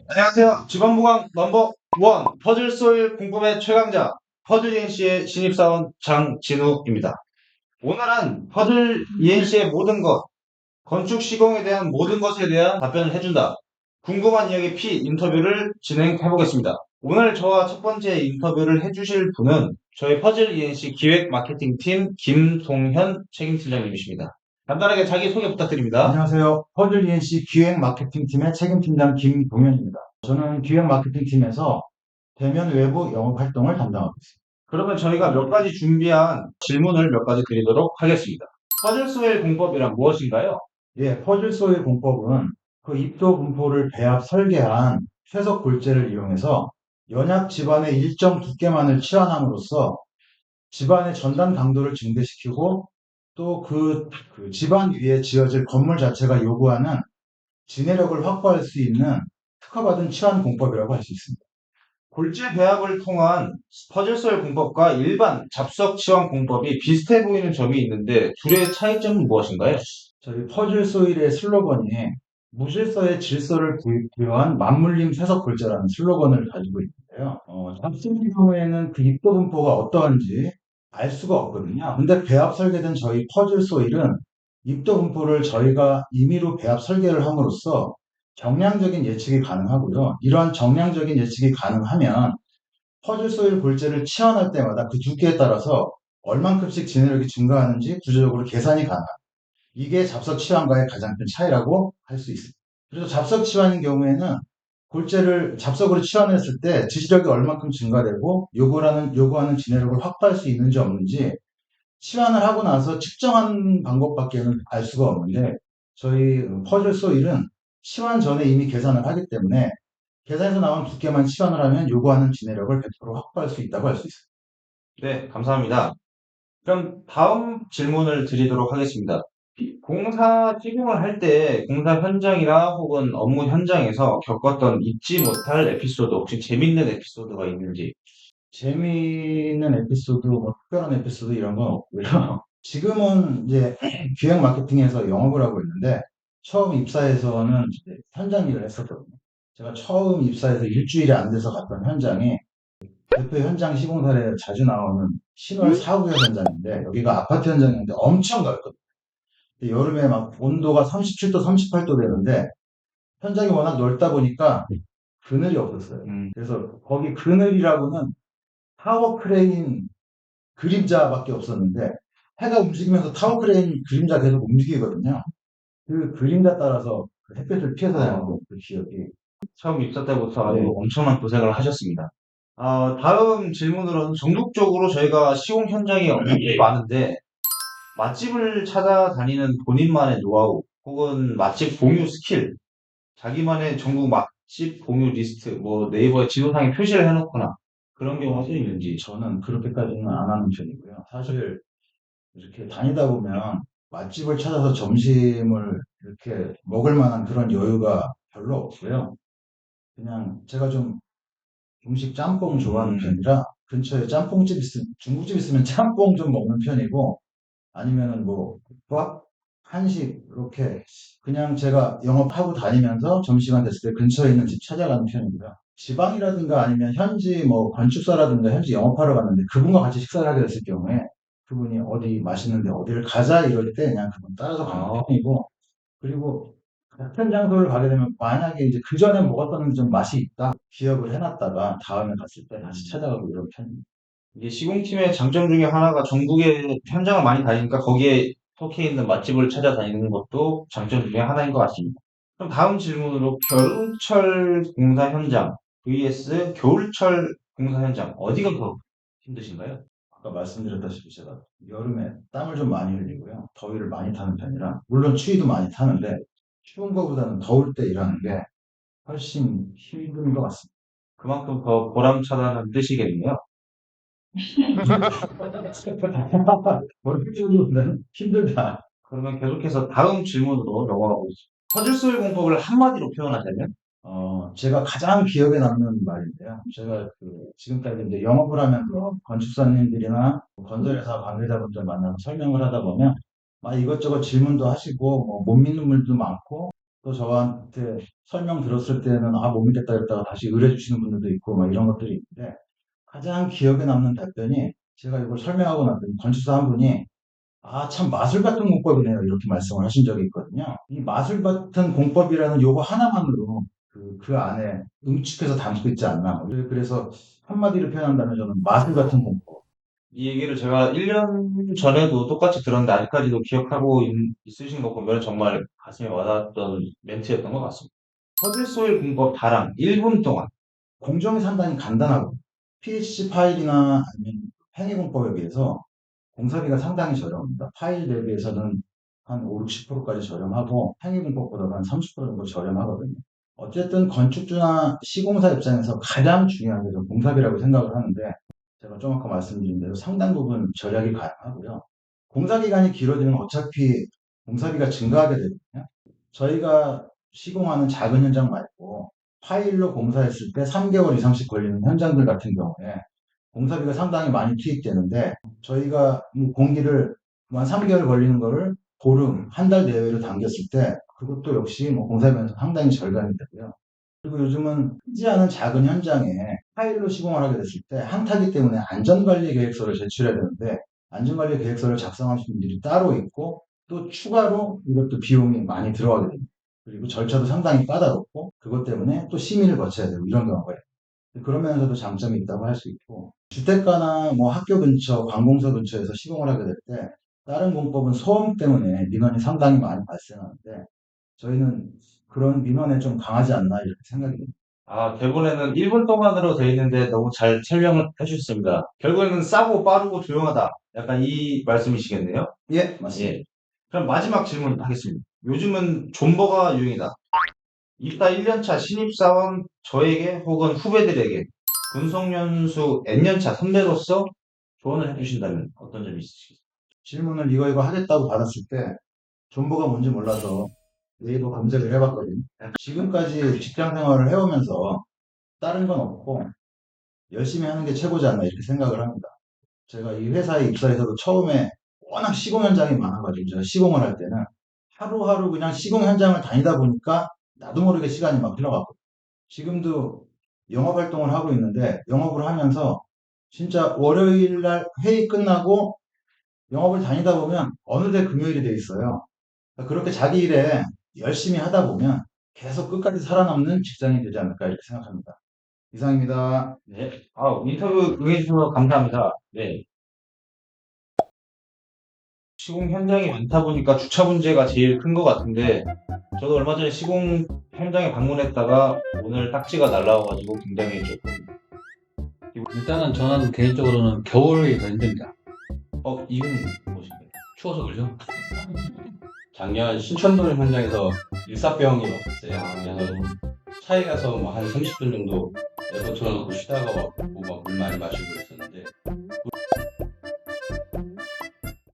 안녕하세요. 지방부강 넘버 원 퍼즐 소일 공법의 최강자 퍼즐 ENC의 신입사원 장진우입니다. 오늘은 퍼즐 ENC의 모든 것, 건축 시공에 대한 모든 것에 대한 답변을 해준다. 궁금한 이야기 P 인터뷰를 진행해 보겠습니다. 오늘 저와 첫 번째 인터뷰를 해주실 분은 저희 퍼즐 ENC 기획 마케팅 팀 김동현 책임팀장님이십니다. 간단하게 자기 소개 부탁드립니다. 안녕하세요. 퍼즐 ENC 기획 마케팅팀의 책임팀장 김동현입니다. 저는 기획 마케팅팀에서 대면 외부 영업 활동을 담당하고 있습니다. 그러면 저희가 몇 가지 준비한 질문을 몇 가지 드리도록 하겠습니다. 퍼즐 소일 공법이란 무엇인가요? 예, 퍼즐 소의 공법은 그 입도 분포를 배합 설계한 최석 골재를 이용해서 연약 집안의 일정 두께만을 치환함으로써 집안의 전단 강도를 증대시키고 또 그 집안 위에 지어질 건물 자체가 요구하는 진해력을 확보할 수 있는 특허받은 치환 공법이라고 할 수 있습니다. 골재 배합을 통한 퍼즐 소일 공법과 일반 잡석 치환 공법이 비슷해 보이는 점이 있는데 둘의 차이점은 무엇인가요? 저희 퍼즐 소일의 슬로건이 무질서의 질서를 부여한 맞물림 세석 골자라는 슬로건을 가지고 있는데요. 잡식의 경우에는 그 입도 분포가 어떠한지 알 수가 없거든요. 근데 배합 설계된 저희 퍼즐 소일은 입도 분포를 저희가 임의로 배합 설계를 함으로써 정량적인 예측이 가능하고요. 이러한 정량적인 예측이 가능하면 퍼즐 소일 골재를 치환할 때마다 그 두께에 따라서 얼만큼씩 진해력이 증가하는지 구조적으로 계산이 가능합니다. 이게 잡석 치환과의 가장 큰 차이라고 할 수 있습니다. 그래서 잡석 치환인 경우에는 골재를 잡석으로 치환했을 때 지지력이 얼만큼 증가되고 요구하는 진해력을 확보할 수 있는지 없는지 치환을 하고 나서 측정하는 방법밖에는 알 수가 없는데 저희 퍼즐 소일은 치환 전에 이미 계산을 하기 때문에 계산에서 나온 두께만 치환을 하면 요구하는 진해력을 100% 확보할 수 있다고 할 수 있습니다. 네, 감사합니다. 그럼 다음 질문을 드리도록 하겠습니다. 공사 시공을 할 때 공사 현장이나 혹은 업무 현장에서 겪었던 잊지 못할 에피소드, 혹시 재밌는 에피소드가 있는지. 재미있는 에피소드, 뭐 특별한 에피소드 이런 건 없고요. 지금은 이제 기획 마케팅에서 영업을 하고 있는데 처음 입사해서는 이제 현장 일을 했었거든요. 제가 처음 입사해서 일주일이 안 돼서 갔던 현장이 대표 현장 시공 사례에 자주 나오는 신월 4구역 현장인데 여기가 아파트 현장인데 엄청 넓거든요. 근데 여름에 막 온도가 37도, 38도 되는데 현장이 워낙 넓다 보니까 그늘이 없었어요. 그래서 거기 그늘이라고는 타워 크레인 그림자밖에 없었는데 해가 움직이면서 타워 크레인 그림자 계속 움직이거든요. 그 그림자 따라서 그 햇볕을 피해서 다녔던 그 기억이. 처음 입사 때부터 아주 네. 엄청난 고생을 하셨습니다. 다음 질문으로는 전국적으로 저희가 시공 현장이 엄청 많은데 맛집을 찾아다니는 본인만의 노하우 혹은 맛집 공유 스킬, 자기만의 전국 맛집 공유 리스트, 뭐 네이버에 지도상에 표시를 해놓거나 그런 경우가 있는지. 저는 그렇게까지는 안 하는 편이고요. 사실 이렇게 다니다 보면 맛집을 찾아서 점심을 이렇게 먹을 만한 그런 여유가 별로 없고요. 그냥 제가 좀 중식 짬뽕 좋아하는 편이라 근처에 짬뽕집 있으면 중국집 있으면 짬뽕 좀 먹는 편이고 아니면은 뭐 국밥, 한식 이렇게 그냥 제가 영업하고 다니면서 점심시간 됐을 때 근처에 있는 집 찾아가는 편입니다. 지방이라든가 아니면 현지 뭐 건축사라든가 현지 영업하러 갔는데 그분과 같이 식사를 하게 됐을 경우에 그분이 어디 맛있는데 어디를 가자 이럴 때 그냥 그분 따라서 가는 편이고 그리고 같은 장소를 가게 되면 만약에 이제 그 전에 먹었던 좀 맛이 있다 기억을 해놨다가 다음에 갔을 때 다시 찾아가고 이런 편입니다. 이게 시공팀의 장점 중에 하나가 전국에 현장을 많이 다니니까 거기에 속해 있는 맛집을 찾아다니는 것도 장점 중에 하나인 것 같습니다. 그럼 다음 질문으로 겨울철 공사 현장 vs 겨울철 공사 현장 어디가 더 힘드신가요? 아까 말씀드렸다시피 제가 여름에 땀을 좀 많이 흘리고요. 더위를 많이 타는 편이라 물론 추위도 많이 타는데 추운 것보다는 더울 때 일하는 게 훨씬 힘든 것 같습니다. 그만큼 더 보람차다는 뜻이겠네요. 머리는 힘들다. 그러면 계속해서 다음 질문으로 넘어가 보겠습니다. 퍼즐 소일 공법을 한마디로 표현하자면 제가 가장 기억에 남는 말인데요. 제가 지금까지 이제 영업을 하면서 건축사님들이나 건설회사 관계자분들 만나서 설명을 하다 보면 막 이것저것 질문도 하시고 뭐 못 믿는 분들도 많고 또 저한테 설명 들었을 때는 못 믿겠다 이랬다가 다시 의뢰 주시는 분들도 있고 막 이런 것들이 있는데 가장 기억에 남는 답변이 제가 이걸 설명하고 났더니 건축사 한 분이 참 마술 같은 공법이네요. 이렇게 말씀을 하신 적이 있거든요. 이 마술 같은 공법이라는 요거 하나만으로 그 안에 응축해서 담고 있지 않나. 그래서 한마디로 표현한다면 저는 마술 같은 공법. 이 얘기를 제가 1년 전에도 똑같이 들었는데 아직까지도 기억하고 있으신 거 보면 정말 가슴에 와닿았던 멘트였던 것 같습니다. 퍼즐소일 공법 다랑 1분 동안. 공정이 상당히 간단하고 PHP 파일이나 아니면 행위 공법에 비해서 공사비가 상당히 저렴합니다. 파일 대비해서는 한 5, 60%까지 저렴하고 행위 공법보다 한 30% 정도 저렴하거든요. 어쨌든 건축주나 시공사 입장에서 가장 중요한 게 공사비라고 생각을 하는데 제가 좀 아까 말씀드린 대로 상당 부분 절약이 가능하고요. 공사 기간이 길어지면 어차피 공사비가 증가하게 되거든요. 저희가 시공하는 작은 현장 말고 파일로 공사했을 때 3개월 이상씩 걸리는 현장들 같은 경우에 공사비가 상당히 많이 투입되는데 저희가 공기를 한 3개월 걸리는 거를 보름, 한 달 내외로 당겼을 때 그것도 역시 공사비에서 상당히 절감이 되고요. 그리고 요즘은 크지 않은 작은 현장에 파일로 시공을 하게 됐을 때 항타기 때문에 안전관리 계획서를 제출해야 되는데 안전관리 계획서를 작성하시는 분들이 따로 있고 또 추가로 이것도 비용이 많이 들어가게 됩니다. 그리고 절차도 상당히 까다롭고 그것 때문에 또 심의를 거쳐야 되고 이런 경우가 있어요. 그런 면에서도 장점이 있다고 할 수 있고 주택가나 학교 근처, 관공서 근처에서 시공을 하게 될 때 다른 공법은 소음 때문에 민원이 상당히 많이 발생하는데 저희는 그런 민원에 좀 강하지 않나 이렇게 생각이 듭니다. 대본에는 1분 동안으로 되어 있는데 너무 잘 설명을 해주셨습니다. 결국에는 싸고 빠르고 조용하다. 약간 이 말씀이시겠네요? 예, 맞습니다. 예. 그럼 마지막 질문 하겠습니다. 요즘은 존버가 유행이다. 입사 1년차 신입사원 저에게 혹은 후배들에게 군속연수 N년차 선배로서 조언을 해주신다면 어떤 점이 있으시겠어요? 질문을 이거 하겠다고 받았을 때 존버가 뭔지 몰라서 네이버 검색을 해봤거든요. 지금까지 직장 생활을 해오면서 다른 건 없고 열심히 하는 게 최고지 않나 이렇게 생각을 합니다. 제가 이 회사에 입사해서도 처음에 워낙 시공 현장이 많아가지고 제가 시공을 할 때는 하루하루 그냥 시공 현장을 다니다 보니까 나도 모르게 시간이 막 흘러갔고 지금도 영업 활동을 하고 있는데 영업을 하면서 진짜 월요일 날 회의 끝나고 영업을 다니다 보면 어느새 금요일이 돼 있어요. 그렇게 자기 일에 열심히 하다 보면 계속 끝까지 살아남는 직장이 되지 않을까 이렇게 생각합니다. 이상입니다. 네. 인터뷰 응해주셔서 감사합니다. 네. 시공 현장이 많다 보니까 주차 문제가 제일 큰 것 같은데, 저도 얼마 전에 시공 현장에 방문했다가 오늘 딱지가 날라와가지고 굉장히 조금, 일단은 저는 개인적으로는 겨울이 더 힘듭니다. 이유는 무엇인가요? 추워서 그러죠. 작년 신촌동 현장에서 일사병이 왔어요. 그래서 차에 가서 한 30분 정도 에어컨 틀어놓고 쉬다가 왔고 물 많이 마시고 그래서